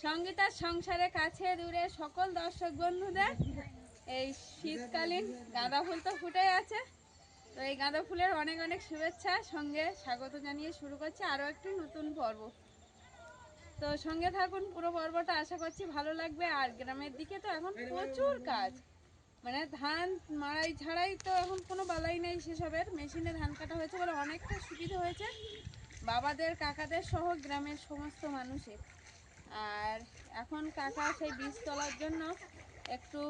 সঙ্গীতার সংসারে কাছে দূরে সকল দর্শক বন্ধুদের এই শীতকালীন গাঁদা ফুল তো ফুটে আছে, তো এই গাঁদা ফুলের অনেক অনেক শুভেচ্ছা সঙ্গে স্বাগত জানিয়ে শুরু করছি আরও একটি নতুন পর্ব। তো সঙ্গে থাকুন, পুরো পর্বটা আশা করছি ভালো লাগবে। আর গ্রামের দিকে তো এখন প্রচুর কাজ, মানে ধান মাড়াই ঝাড়াই তো এখন কোনো বালাই নেই, সেসবের মেশিনে ধান কাটা হয়েছে বলে অনেকটা সুবিধা হয়েছে বাবাদের কাকাদের সহ গ্রামের সমস্ত মানুষের। আর এখন কাকা সেই বীজ তোলার জন্য একটু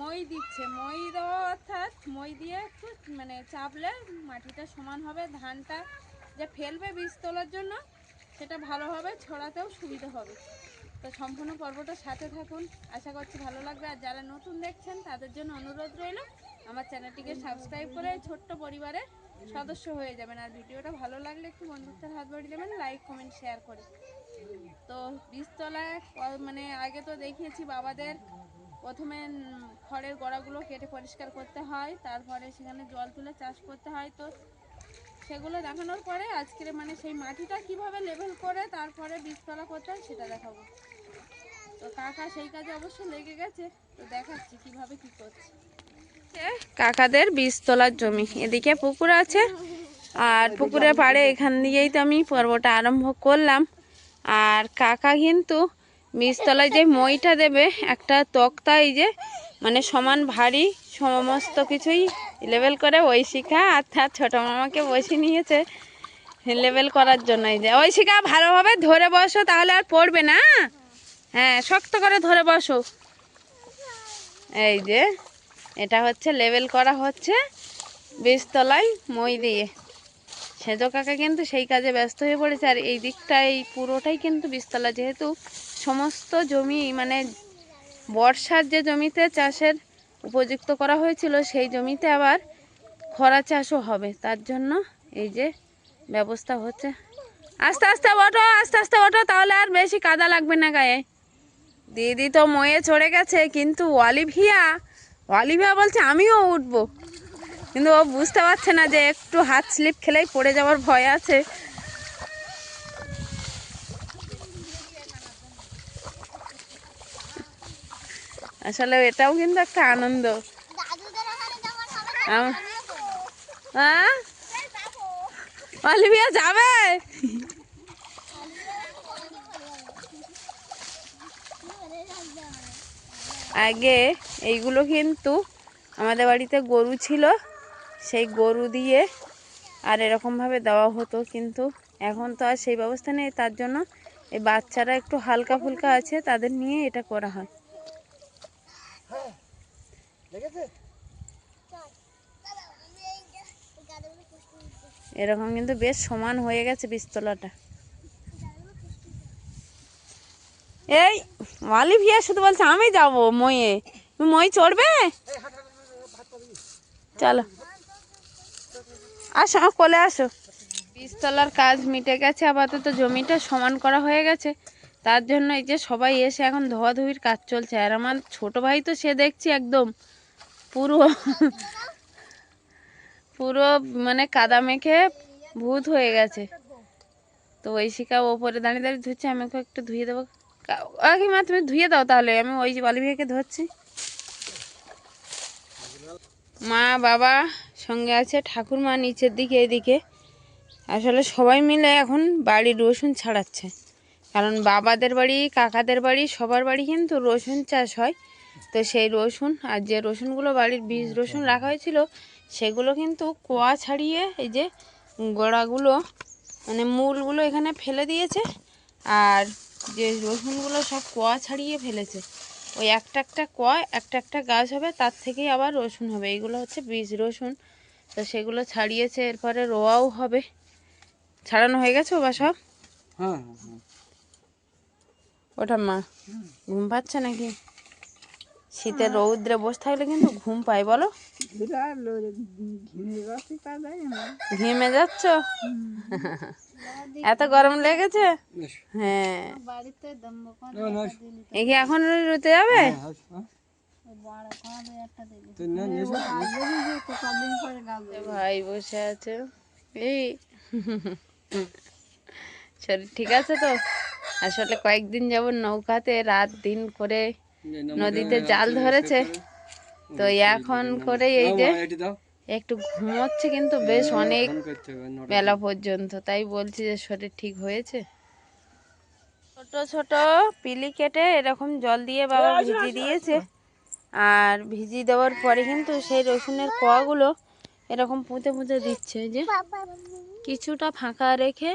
মই দিচ্ছে, মই দেওয়া অর্থাৎ মই দিয়ে একটু মানে চাপলে মাটিটা সমান হবে, ধানটা যে ফেলবে বীজ তোলার জন্য সেটা ভালোভাবে ছড়াতেও সুবিধা হবে। তো সম্পূর্ণ পর্বটা সাথে থাকুন, আশা করছি ভালো লাগবে। আর যারা নতুন দেখছেন তাদের জন্য অনুরোধ রইল আমার চ্যানেলটিকে সাবস্ক্রাইব করে ছোট্ট পরিবারের সদস্য হয়ে যাবেন। আর ভিডিওটা ভালো লাগলে একটু বন্ধুত্বের হাত বাড়িয়ে দেবেন, লাইক কমেন্ট শেয়ার করে। তো বীজতলায় মানে আগে তো দেখিয়েছি বাবাদের প্রথমে খড়ের গোড়াগুলো কেটে পরিষ্কার করতে হয়, তারপরে সেখানে জল তুলে চাষ করতে হয়। তো সেগুলো দেখানোর পরে আজকের মানে সেই মাটিটা কিভাবে লেভেল করে তারপরে বীজতলা করতে হয় সেটা দেখাবো। তো কাকা সেই কাজে অবশ্যই লেগে গেছে, তো দেখাচ্ছি কিভাবে কি করছে। কাকাদের বীজ তোলার জমি, এদিকে পুকুর আছে আর পুকুরের পাড়ে এখান দিয়েই তো আমি পর্বটা আরম্ভ করলাম। আর কাকা কিন্তু বীজতলায় যে মইটা দেবে একটা তক্তায় যে মানে সমান ভারী সমস্ত কিছুই লেবেল করে ঐশিকা অর্থাৎ ছোটো মামাকে বসে নিয়েছে লেবেল করার জন্য। এই যে ঐশিকা ভালোভাবে ধরে বসো, তাহলে আর পড়বে না। হ্যাঁ, শক্ত করে ধরে বসো। এই যে এটা হচ্ছে লেবেল করা হচ্ছে বীজতলায় মই দিয়ে। সেজ কাকা কিন্তু সেই কাজে ব্যস্ত হয়ে পড়েছে। আর এই দিকটা এই পুরোটাই কিন্তু বীজতলা, যেহেতু সমস্ত জমি মানে বর্ষার যে জমিতে চাষের উপযুক্ত করা হয়েছিল সেই জমিতে আবার খরা চাষও হবে, তার জন্য এই যে ব্যবস্থা হচ্ছে। আস্তে আস্তে ওঠো, আস্তে আস্তে ওঠো, তাহলে আর বেশি কাদা লাগবে না গায়ে। দিদি তো ময়ে চড়ে গেছে, কিন্তু অলিভিয়া বলছে আমিও উঠবো, কিন্তু ও বুঝতে পারছে না যে একটু হাত স্লিপ খেলেই পড়ে যাওয়ার ভয় আছে। আসলে এটাও কিন্তু একটা আনন্দ। হ্যাঁ, অলিভিয়া যাবে। আগে এইগুলো কিন্তু আমাদের বাড়িতে গরু ছিল, সেই গরু দিয়ে আর এরকমভাবে দেওয়া হতো, কিন্তু এখন তো আর সেই ব্যবস্থা নেই। তার জন্য এই বাচ্চারা একটু হালকা ফুলকা আছে, তাদের নিয়ে এটা করা হয়। এরকম কিন্তু বেশ সমান হয়ে গেছে বীজতলাটা। এই অলিভিয়া শুধু বলছে আমি যাবো মইয়ে, তুমি মই চড়বে? চলো আসো, কোলে আসো। বীজতলার কাজ মিটে গেছে, আপাতত জমিটা সমান করা হয়ে গেছে। তার জন্য এই যে সবাই এসে এখন ধোয়াধুয়ির কাজ চলছে। আর আমার ছোট ভাই তো সে দেখছি একদম পুরো পুরো মানে কাদা মেখে ভূত হয়ে গেছে। তো ঐশিকা ওপরে দাঁড়িয়ে দাঁড়িয়ে ধুচ্ছে, আমি ওকে একটু ধুয়ে দেবো। মা তুমি ধুয়ে দাও, তাহলে আমি ওই অলিভিয়াকে ধরছি। মা বাবা সঙ্গে আছে ঠাকুরমা নিচের দিকে এদিকে। আসলে সবাই মিলে এখন বাড়ির রসুন ছাড়াচ্ছে, কারণ বাবাদের বাড়ি কাকাদের বাড়ি সবার বাড়ি কিন্তু রসুন চাষ হয়। তো সেই রসুন আর যে রসুনগুলো বাড়ির বীজ রসুন রাখা হয়েছিল সেগুলো কিন্তু কোয়া ছাড়িয়ে এই যে গোড়াগুলো মানে মূলগুলো এখানে ফেলে দিয়েছে, আর যে রসুনগুলো সব কোয়া ছাড়িয়ে ফেলেছে। ওই একটা একটা কোয়া একটা একটা গাছ হবে, তার থেকেই আবার রসুন হবে। এইগুলো হচ্ছে বীজ রসুন, তো সেগুলো ছাড়িয়েছে, এরপরে রোয়াও হবে। ছাড়ানো হয়ে গেছে বা সব? হ্যাঁ। ওটা মা ঘুম পাচ্ছে নাকি? শীতের রৌদ্রে বসে থাকলে কিন্তু ঘুম পায়, বলো? ঘেমে যাচ্ছ? এত গরম লেগেছে? হ্যাঁ, একে এখন রুতে যাবে? ভাই বসে আছে। এই শরীর ঠিক আছে তো? আসলে কয়েকদিন যাবত নৌকাতে রাত দিন করে নদীতে জাল ধরেছে, তো এখন করে এই যে একটু ঘুমোচ্ছে, কিন্তু বেশ অনেক বেলা পর্যন্ত। তাই বলছি যে শরীর ঠিক হয়েছে। ছোট ছোট পিলি কেটে এরকম জল দিয়ে বাবা ভিজিয়ে দিয়েছে, আর ভিজিয়ে দেওয়ার পরে কিন্তু সেই রসুনের কোয়াগুলো এরকম পুঁতে পুঁতে দিচ্ছে, যে কিছুটা ফাঁকা রেখে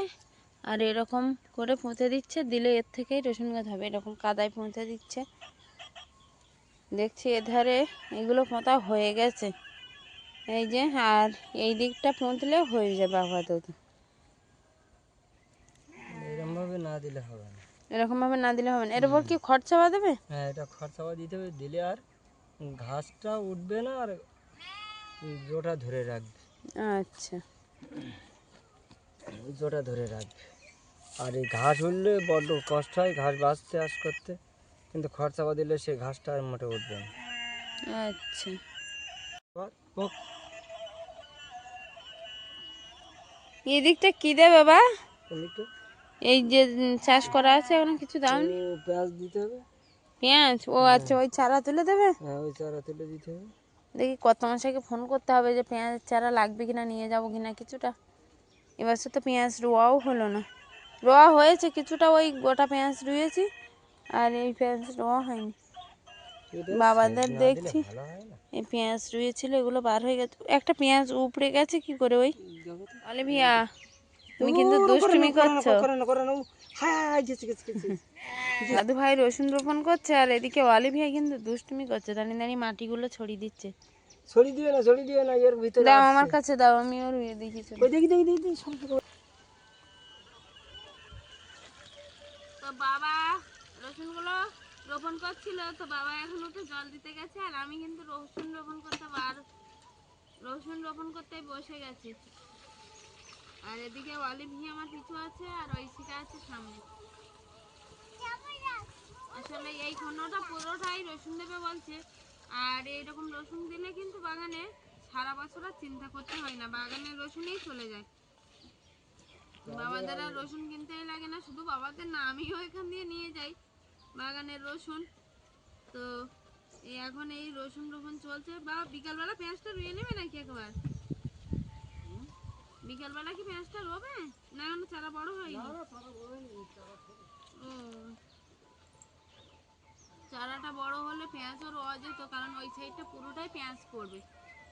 আর এরকম করে পুঁতে দিচ্ছে, দিলে এর থেকেই রসুন গাছ হবে। এরকম কাদায় পুঁতে দিচ্ছে, দেখছি এধারে এগুলো পোঁতা হয়ে গেছে এই যে, আর এই দিকটা পুঁতলে হয়ে যাবে আপাতত। এরকম ভাবে না দিলে হবে না, এরকম ভাবে না দিলে হবে না। এর উপর কি খরচাবা দেবে? হ্যাঁ এটা খরচাবা দিতে হবে, দিলে আর ঘাসটা উঠবে না আর জোটা ধরে রাখবে। আচ্ছা, জোটা ধরে রাখবে। আর এই ঘাস উঠলে বড্ড কষ্ট হয় ঘাস বাঁচতে চাষ করতে, কিন্তু খরচাবা দিলে সেই ঘাসটা আর মোটে উঠবে না। আচ্ছা। এই দিকটা কি দেবে বাবা? এই যে চাষ করা আছে এখন কিছু দাও নি? পেঁয়াজ দিতে হবে। পেঁয়াজ? ও আচ্ছা, ওই চারা তুলে দেবে? হ্যাঁ ওই চারা তুলে দিতে হবে। দেখি কত মাসেকে ফোন করতে হবে যে পেঁয়াজের চারা লাগবে কিনা, নিয়ে যাবো কিনা কিছুটা। এবার তো পেঁয়াজ রোয়াও হলো না, রোয়া হয়েছে কিছুটা, ওই গোটা পেঁয়াজ রুয়েছি, আর এই পেঁয়াজ রোয়া হয়নি। বাবাদের দেখছি এই পেঁয়াজ রুয়েছিল, এগুলো বার হয়ে গেছে। একটা পেঁয়াজ উপড়ে গেছে কি করে? ওই অলিভিয়া, তুমি কিন্তু দুষ্টুমি করছো। দাদু ভাই রসুন রোপণ করছে, আর এদিকে অলিভিয়া কিন্তু দুষ্টুমি করছে, দাঁড়িয়ে দাঁড়িয়ে মাটিগুলো ছড়িয়ে দিচ্ছে। ছড়িয়ে দিও না, এর ভিতরে দাও আমার কাছে দাও, আমি ওর দেখি। তো বাবা রসুনগুলো রোপণ করছিল, তো বাবা এখন উঠে জল দিতে গেছে, আর আমি কিন্তু রসুন রোপণ করতে বসে গেছি। আর এদিকে অলিভিয়া আমার পিছু আছে, আর ওই শিকা আছে সামনে। আসলে এই খন্ডটা পুরোটাই রসুন দেবে বলছে, আর এইরকম রসুন দিলে কিন্তু বাগানে সারা বছর আর চিন্তা করতে হয় না, বাগানের রসুনই চলে যায়। বাবাদের আর রসুন কিনতেই লাগে না, শুধু বাবাদের না, আমিও এখান দিয়ে নিয়ে যাই বাগানের রসুন। তো এখন এই রসুন রোপণ চলছে। বাবা বিকালবেলা পেঁয়াজটা রুয়ে নেবে নাকি একবার? বিকালবেলা কি পেঁয়াজটা রোবে না? এখন চারা বড় হয়নি? ও, চারাটা বড় হলে পেঁয়াজও রোয়া যেত, কারণ ওই সাইডটা পুরোটাই পেঁয়াজ পড়বে,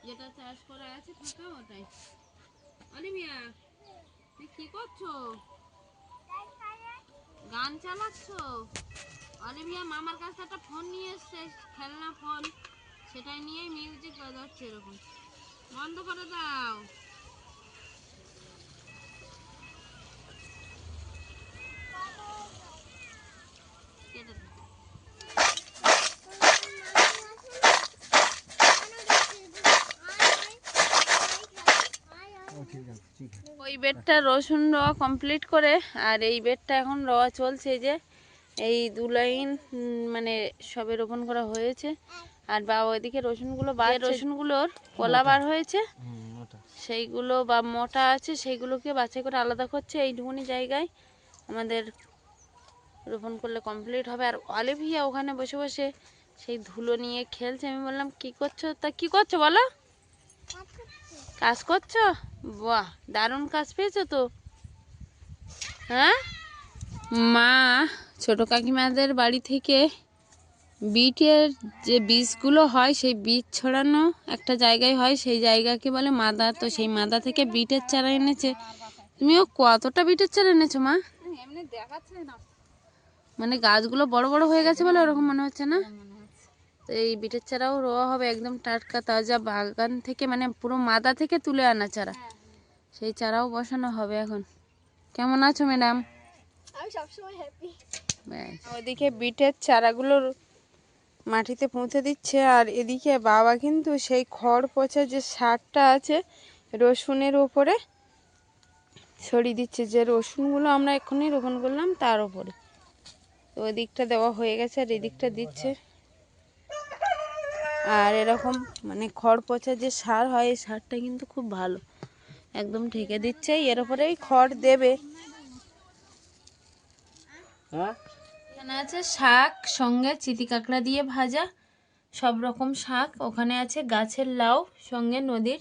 যেটা চাষ করা আছে ফাঁকা ওটাই। অলিভিয়া, তুই কি করছো? গান চালাচ্ছো? অলিভিয়া মামার কাছে একটা ফোন নিয়ে এসছে, খেলনা ফোন, সেটাই নিয়ে মিউজিক বাজাচ্ছে এরকম। বন্ধ করে দাও। কেটে দাও। ওই বেডটা রসুন রোয়া কমপ্লিট করে, আর এই বেডটা এখন রোয়া চলছে, যে এই 2 লাইন মানে সবে রোপণ করা হয়েছে। আর বা ওইদিকে রসুনগুলোর কলা বার হয়েছে, সেইগুলো বা মোটা আছে, সেইগুলোকে বাছাই করে আলাদা করছে। এইটুকুনি জায়গায় আমাদের রোপণ করলে কমপ্লিট হবে। আর অলিভিয়া ওখানে বসে বসে সেই ধুলো নিয়ে খেলছে। আমি বললাম কি করছো? তা কি করছো বলো? কাজ করছো? বাহ, দারুণ কাজ পেয়েছো তো। হ্যাঁ, মা ছোট কাকিমাদের বাড়ি থেকে বিটের যে বীজগুলো হয়, সেই বীজ ছড়ানো একটা জায়গায় হয়, সেই জায়গাকে বলে মাদা। তো সেই মাদা থেকে বিটের চারা এনেছে। তুমিও কতটা বিটের চারা এনেছো মা? মানে গাছগুলো বড় বড় হয়ে গেছে বলে ওরকম মনে হচ্ছে না? তো এই বিটের চারাও রোয়া হবে, একদম টাটকা তাজা বাগান থেকে, মানে পুরো মাদা থেকে তুলে আনা চারা, সেই চারাও বসানো হবে এখন। কেমন আছো ম্যাডাম? আমি সবসময় হ্যাপি। ওইদিকে বিটের চারাগুলো মাটিতে পুঁতে দিচ্ছে, আর এদিকে বাবা কিন্তু সেই খড় পচা যে সারটা আছে রসুনের ওপরে ছড়িয়ে দিচ্ছে, যে রসুনগুলো আমরা এক্ষুনি রোপণ করলাম তার ওপরে। তো ওই দিকটা দেওয়া হয়ে গেছে, আর এদিকটা দিচ্ছে। আর এরকম মানে খড় পচা যে সার হয়, এই সারটা কিন্তু খুব ভালো, একদম ঢেকে দিচ্ছে, এর ওপরেই খড় দেবে। হ্যাঁ, এখানে আছে শাক, সঙ্গে চিতি কাঁকড়া দিয়ে ভাজা, সব রকম শাক। ওখানে আছে গাছের লাউ, সঙ্গে নদীর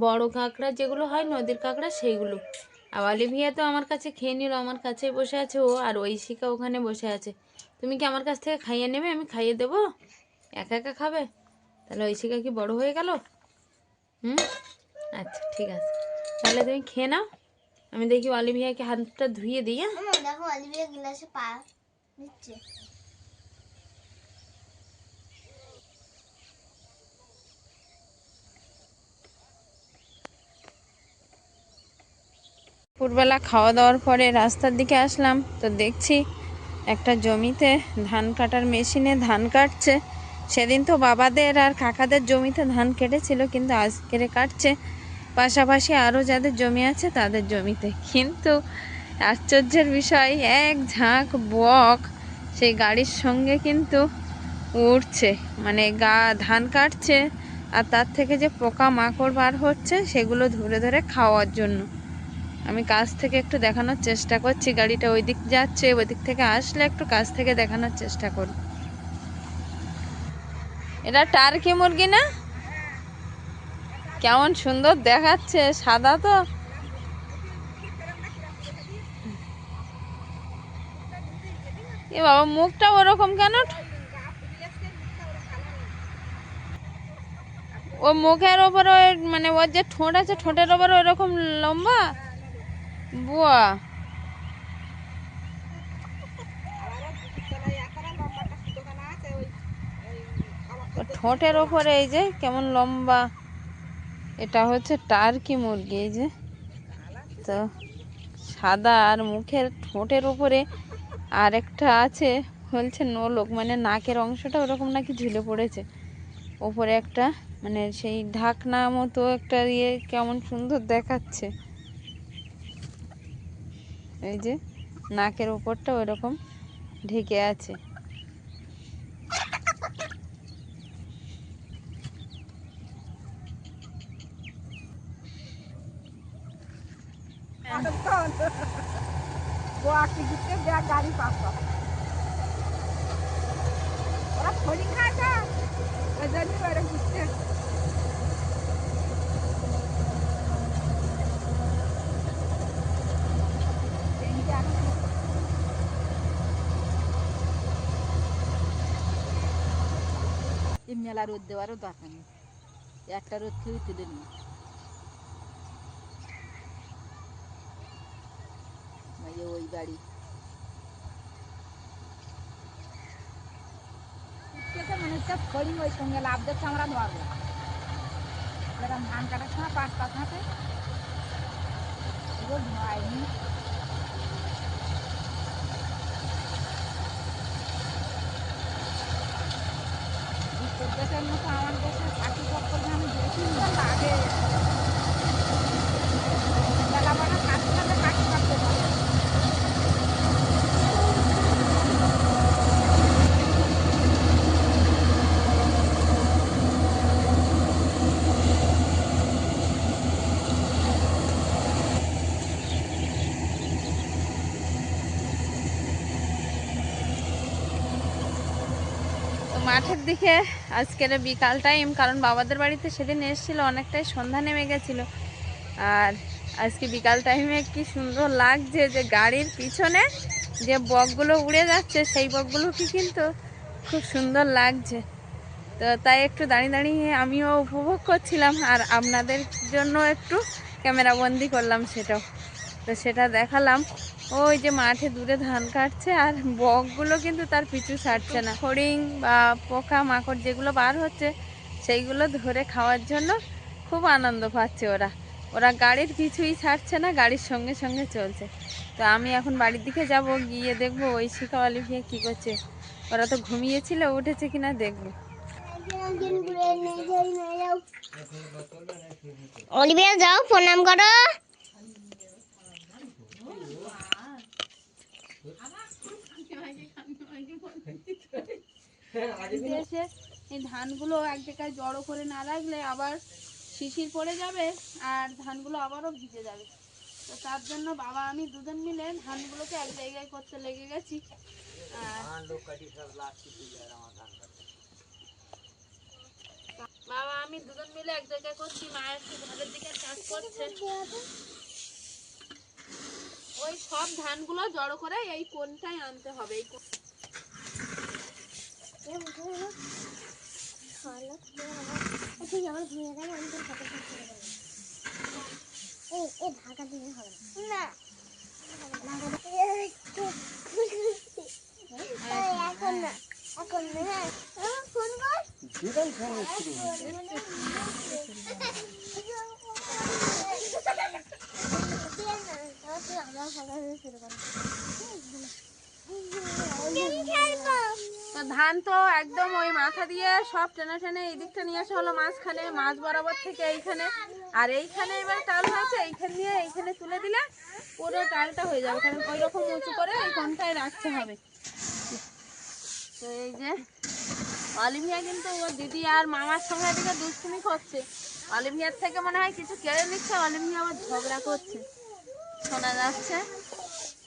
বড় কাঁকড়া যেগুলো হয়, নদীর কাঁকড়া সেইগুলো। আর অলিভিয়া তো আমার কাছে খেয়ে নিল, আমার কাছেই বসে আছে ও, আর ঐশিকা ওখানে বসে আছে। তুমি কি আমার কাছ থেকে খাইয়ে নেবে? আমি খাইয়ে দেবো? একা একা খাবে? তাহলে ঐশিকা কি বড় হয়ে গেল? হুম, আচ্ছা ঠিক আছে, তাহলে তুমি খেয়ে নাও। আমি দেখি অলিভিয়াকে হাতটা ধুয়ে দিই। হ্যাঁ, দেখো অলিভিয়া গ্লাসে পা দিচ্ছে। দুপুরবেলা খাওয়া দাওয়ার পরে রাস্তার দিকে আসলাম, তো দেখছি একটা জমিতে ধান কাটার মেশিনে ধান কাটছে। সেদিন তো বাবাদের আর কাকাদের জমিতে ধান কেটেছিল, কিন্তু আজকের কাটছে পাশাপাশি আরও যাদের জমি আছে তাদের জমিতে। কিন্তু আশ্চর্যের বিষয়, এক ঝাঁক বক সেই গাড়ির সঙ্গে কিন্তু উড়ছে, মানে ধান কাটছে, আর তার থেকে যে পোকা মাকড় বার হচ্ছে সেগুলো ধরে ধরে খাওয়ার জন্য। আমি কাছ থেকে একটু দেখানোর চেষ্টা করছি, গাড়িটা ওই দিক যাচ্ছে, ওই দিক থেকে আসলে একটু কাছ থেকে দেখানোর চেষ্টা করি। এটা টার্কি মুরগি না? কেমন সুন্দর দেখাচ্ছে, সাদা তো। এ বাবা, মুখটা ওরকম কেন? ও মুখের ওপরে মানে ওর যে ঠোঁট আছে, ঠোঁটের ওপরে ওরকম লম্বা। বুয়া, ঠোঁটের ওপরে এই যে কেমন লম্বা, এটা হচ্ছে টার্কি মুরগি। এই যে তো সাদা, আর মুখের ঠোঁটের উপরে আর একটা আছে বলছে নোলক, মানে নাকের অংশটা ওরকম নাকি ঝুলে পড়েছে ওপরে একটা, মানে সেই ঢাকনা মতো একটা ইয়ে, কেমন সুন্দর দেখাচ্ছে। এই যে নাকের উপরটা ওইরকম ঢেকে আছে। মেলা রোদ দেওয়ারও দরকার নেই, একটা রোদ খেয়ে তুলে নিই। ওই বাড়ি মানুষটা খড়ি ওই সঙ্গে লাভ দিচ্ছে, আমরা ধরবো এরকম ধান কাটার সময় পাঁচ পাঁচ হাতে ধোয়ায়নি। দেশের মতো আমার দেশে চাকরি করতে আমি দেখি আগে বেলাবেলা কাটতে কাটতে কাটতে কাটতে পারে। মাঠের দিকে আজকের বিকাল টাইম, কারণ বাবাদের বাড়িতে সেদিন এসেছিল, অনেকটাই সন্ধ্যা নেমে গেছিল। আর আজকে বিকাল টাইমে কি সুন্দর লাগছে, যে গাড়ির পিছনে যে বকগুলো উড়ে যাচ্ছে সেই বকগুলোকে কিন্তু খুব সুন্দর লাগছে। তো তাই একটু দাঁড়িয়ে দাঁড়িয়ে আমিও উপভোগ করছিলাম, আর আপনাদের জন্য একটু ক্যামেরা বন্দি করলাম সেটাও। তো সেটা দেখালাম। ওই যে মাঠে দূরে ধান কাটছে, আর বকগুলো কিন্তু তার পিছু ছাড়ছে না। ফড়িং বা পোকা মাকড় যেগুলো বার হচ্ছে সেইগুলো ধরে খাওয়ার জন্য খুব আনন্দ পাচ্ছে ওরা। ওরা গাড়ির পিছুই ছাড়ছে না, গাড়ির সঙ্গে সঙ্গে চলছে। তো আমি এখন বাড়ির দিকে যাব, গিয়ে দেখবো ঐশিকা অলিভিয়া কী করছে। ওরা তো ঘুমিয়েছিল, উঠেছে কিনা দেখবো। অলিভিয়া যাও প্রণাম করো। এসে এই ধানগুলো এক জায়গায় জড়ো করে না রাখলে আবার শিশির পড়ে যাবে, আর ধানগুলো আবারও ভিজে যাবে। তো তার জন্য বাবা আমি দুজন মিলে ধানগুলোকে এক জায়গায় করতে লেগে গেছি। আর বাবা আমি দুজন মিলে এক জায়গায় করছি, মায়ের ঘরের দিকে কাজ করছে। ওই সব ধানগুলো জড়ো করে এই কোনটায় আনতে হবে। তো ধান তো একদম ওই মাথা দিয়ে সব টেনে টেনে এই দিকটা নিয়ে আসা হলো মাঝখানে, মাছ বরাবর থেকে এইখানে, আর এইখানে এবার টাল হয়েছে, এইখান দিয়ে এইখানে তুলে দিলে পুরো টালটা হয়ে যাবে, কারণ ওই রকম উঁচু করে এই কোনটায় রাখতে হবে। তো এই যে অলিভিয়া কিন্তু ওর দিদি আর মামার সঙ্গে এদিকে দুষ্টুমি করছে, অলিভিয়ার থেকে মনে হয় কিছু কেড়ে নিচ্ছে, অলিভিয়া আবার ঝগড়া করছে শোনা যাচ্ছে।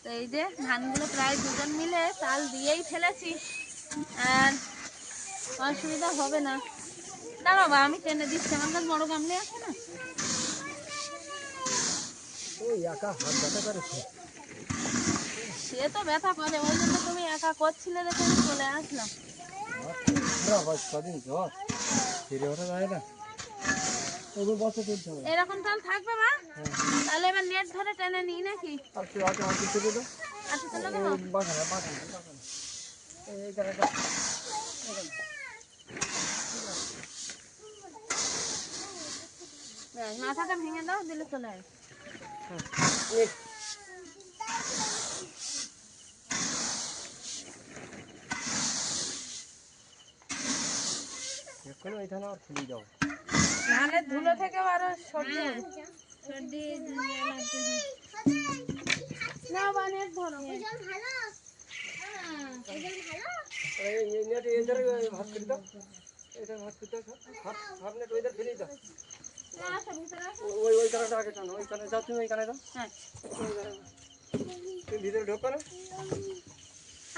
তো এই যে ধানগুলো প্রায় দুজন মিলে তাল দিয়েই ফেলেছি, আর অসুবিধা হবে না। দাঁড়াও বা আমি টেনে দিচ্ছি, আমার কাছে বড় গামলি আছে না। সে তো ব্যথা করে, ওই জন্য তুমি একা করছিলে দেখে আমি চলে আসলাম। এরকম তাল থাকবে মা? তাহলে এবার নেট ধরে টেনে নিই নাকি? মাথাটা ভেঙে দাও, দিলে চলে আসবে। ধানের ধুলো থেকে আরো সর্দি হবে। না বানের ধরো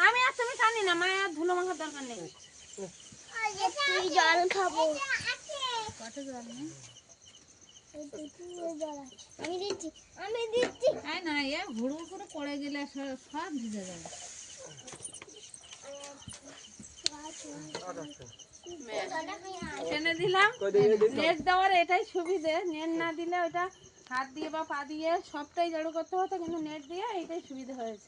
আমি আর তুমি জানি না, মায়ের ধুলো মাখার দরকার নেই। জল খাবো, কত জল নেই আমি দিচ্ছি, না এ হুড়ু করে পড়ে গেলে সব ভিজে যাবে। টেনে দিলাম, নেট দেওয়ার এটাই সুবিধে, নেট না দিলে ওটা হাত দিয়ে বা পা দিয়ে সবটাই জড়ো করতে হতো, কিন্তু নেট দিয়ে এইটাই সুবিধা হয়েছে।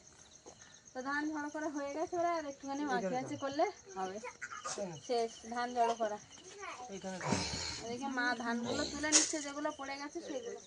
তো ধান জড়ো করা হয়ে গেছে, ওরা আর একটুখানি মাখি আছে করলে হবে, শেষ ধান জড়ো করা। এদিকে মা ধানগুলো তুলে নিচ্ছে, যেগুলো পড়ে গেছে সেগুলো।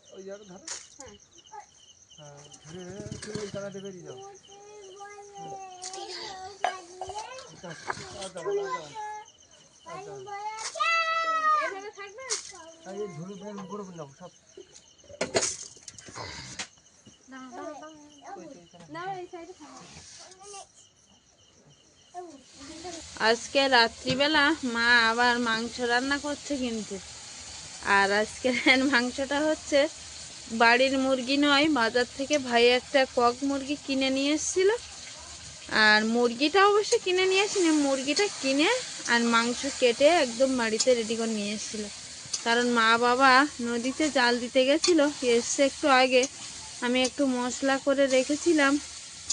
আজকে রাত্রিবেলা মা আবার মাংস রান্না করছে কিন্তু, আর আজকের মাংসটা হচ্ছে বাড়ির মুরগি নয়, বাজার থেকে ভাই একটা কক মুরগি কিনে নিয়ে এসেছিল, আর মুরগিটা অবশ্য কিনে নিয়ে আসিনি, মুরগিটা কিনে আর মাংস কেটে একদম বাড়িতে রেডি করে নিয়ে এসেছিল। কারণ মা বাবা নদীতে জাল দিতে গেছিলো, এসছে একটু আগে, আমি একটু মশলা করে রেখেছিলাম,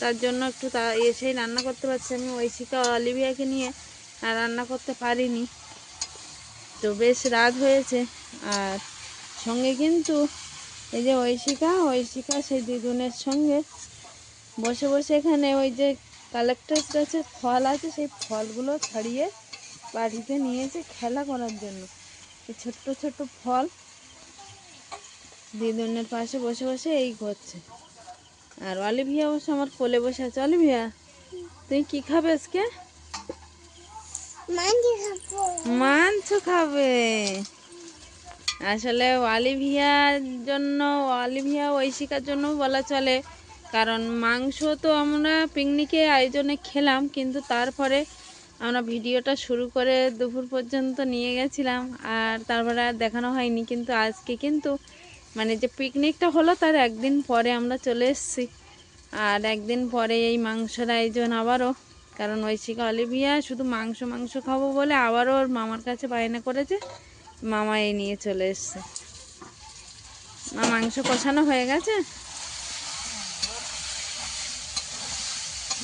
তার জন্য একটু এসেই রান্না করতে পারছি। আমি ঐশিকা অলিভিয়াকে নিয়ে আর রান্না করতে পারিনি, তো বেশ রাত হয়েছে। আর সঙ্গে কিন্তু এই যে ঐশিকা সেই দুজনের সঙ্গে বসে বসে এখানে ওই যে কালেক্টাস গাছের ফল আছে, সেই ফলগুলো ছাড়িয়ে বাড়িতে নিয়েছে খেলা করার জন্য। এই ছোট্ট ছোট্ট ফল দিদুনের পাশে বসে বসে এই করছে। আর অলিভিয়া অবশ্য আমার কোলে বসে আছে। অলিভিয়া তুই কি খাবে আজকে? মাংস খাবে। আসলে অলিভিয়া ঐশিকার জন্য বলা চলে, কারণ মাংস তো আমরা পিকনিকে আয়োজনে খেলাম, কিন্তু তারপরে আমরা ভিডিওটা শুরু করে দুপুর পর্যন্ত নিয়ে গেছিলাম, আর তারপরে আর দেখানো হয়নি। কিন্তু আজকে কিন্তু মানে যে পিকনিকটা হলো তার একদিন পরে আমরা চলে এসেছি। আর একদিন পরে এই মাংসের আয়োজন আবারও, কারণ ঐশিকা অলিভিয়া শুধু মাংস মাংস খাবো বলে আবারও ওর মামার কাছে বায়না করেছে, মামা এই নিয়ে চলে এসছে। মা মাংস কষানো হয়ে গেছে,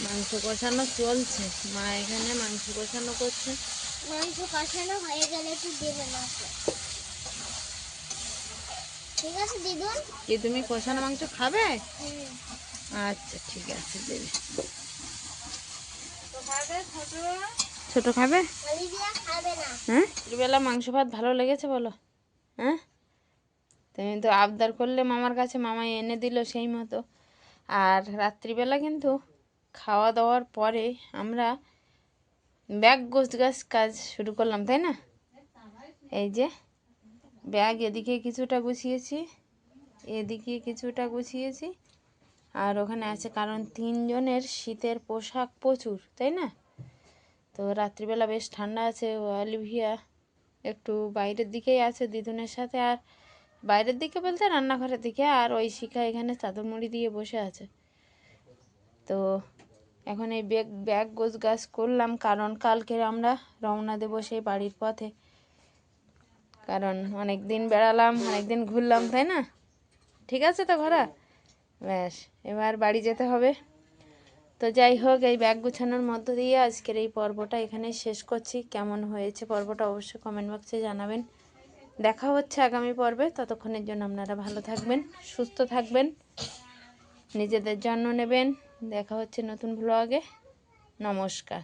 মাংস কষানো চলছে, মা এখানে মাংস কষানো করছে। মাংস কষানো হয়ে গেলে একটু দেবে না, ঠিক আছে দিদুন? কি তুমি কষানো মাংস খাবে? আচ্ছা ঠিক আছে, দেবে। ছোট খাবে? অলিভিয়া খাবে না। হ্যাঁ, দুপুরবেলা মাংস ভাত ভালো লেগেছে বলো? হ্যাঁ, তুমি তো আবদার করলে মামার কাছে, মামা এনে দিল সেই মতো। আর রাত্রিবেলা কিন্তু খাওয়া দাওয়ার পরে আমরা ব্যাগ গোছগাছ কাজ শুরু করলাম, তাই না? এই যে ব্যাগ এদিকে কিছুটা গুছিয়েছি, এদিকে কিছুটা গুছিয়েছি, আর ওখানে আছে, কারণ 3 জনের শীতের পোশাক প্রচুর, তাই না? তো রাত্রিবেলা বেশ ঠান্ডা আছে, অলিভিয়া একটু বাইরের দিকেই আছে দিদুনের সাথে, আর বাইরের দিকে বলতে রান্নাঘরের দিকে, আর ঐশিকা এখানে চাদর মুড়ি দিয়ে বসে আছে। তো এখন এই ব্যাগ গোছগাছ করলাম, কারণ কালকে আমরা রওনা দেবো সেই বাড়ির পথে, কারণ অনেক দিন বেড়ালাম, অনেক দিন ঘুরলাম, তাই না? ঠিক আছে তো ঘোরা, ব্যাস এবার বাড়ি যেতে হবে। তো যাই হোক, এই ব্যাগ গুছানোর মধ্য দিয়ে আজকের এই পর্বটা এখানে শেষ করছি। কেমন হয়েছে পর্বটা অবশ্যই কমেন্ট বক্সে জানাবেন। দেখা হচ্ছে আগামী পর্বে, ততক্ষণের জন্য আপনারা ভালো থাকবেন, সুস্থ থাকবেন, নিজেদের যত্ন নেবেন। দেখা হচ্ছে নতুন ব্লগে। নমস্কার।